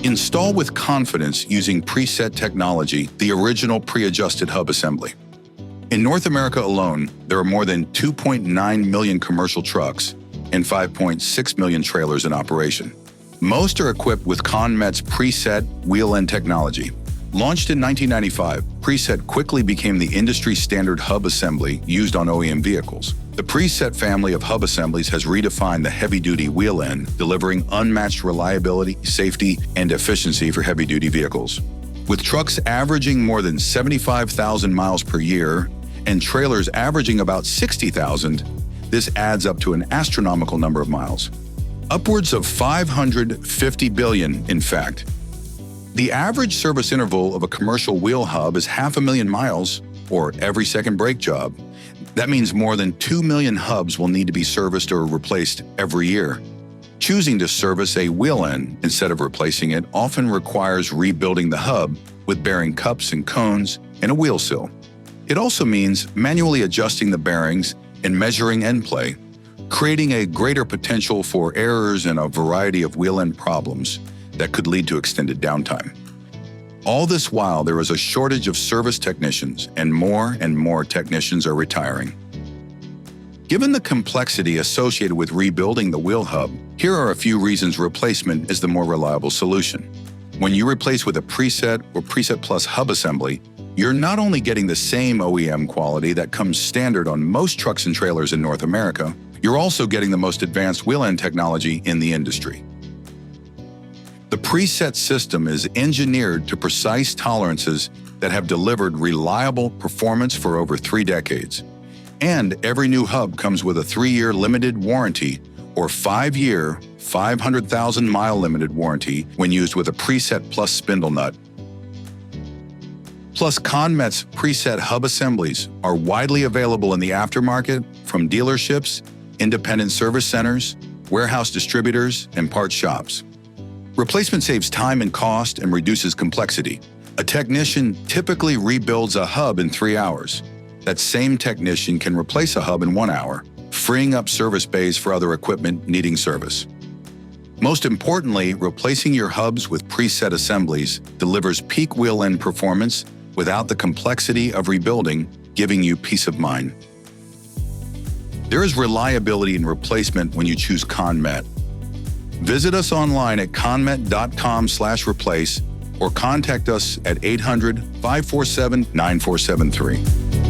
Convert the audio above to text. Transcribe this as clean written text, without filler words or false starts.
Install with confidence using PreSet technology, the original pre-adjusted hub assembly. In North America alone, there are more than 2.9 million commercial trucks and 5.6 million trailers in operation. Most are equipped with ConMet's PreSet wheel end technology. Launched in 1995, PreSet quickly became the industry standard hub assembly used on OEM vehicles. The PreSet family of hub assemblies has redefined the heavy-duty wheel end, delivering unmatched reliability, safety, and efficiency for heavy-duty vehicles. With trucks averaging more than 75,000 miles per year and trailers averaging about 60,000, this adds up to an astronomical number of miles. Upwards of 550 billion, in fact. The average service interval of a commercial wheel hub is 500,000 miles, or every second brake job. That means more than 2 million hubs will need to be serviced or replaced every year. Choosing to service a wheel end instead of replacing it often requires rebuilding the hub with bearing cups and cones and a wheel sill. It also means manually adjusting the bearings and measuring end play, creating a greater potential for errors and a variety of wheel end problems that could lead to extended downtime. All this while, there is a shortage of service technicians, and more technicians are retiring. Given the complexity associated with rebuilding the wheel hub, here are a few reasons replacement is the more reliable solution. When you replace with a PreSet or PreSet Plus hub assembly, you're not only getting the same OEM quality that comes standard on most trucks and trailers in North America, you're also getting the most advanced wheel end technology in the industry. The PreSet system is engineered to precise tolerances that have delivered reliable performance for over 3 decades. And every new hub comes with a 3-year limited warranty or 5-year, 500,000-mile limited warranty when used with a PreSet Plus spindle nut. Plus, ConMet's PreSet hub assemblies are widely available in the aftermarket from dealerships, independent service centers, warehouse distributors, and parts shops. Replacement saves time and cost and reduces complexity. A technician typically rebuilds a hub in 3 hours. That same technician can replace a hub in 1 hour, freeing up service bays for other equipment needing service. Most importantly, replacing your hubs with PreSet assemblies delivers peak wheel end performance without the complexity of rebuilding, giving you peace of mind. There is reliability in replacement when you choose ConMet. Visit us online at conmet.com/replace or contact us at 800-547-9473.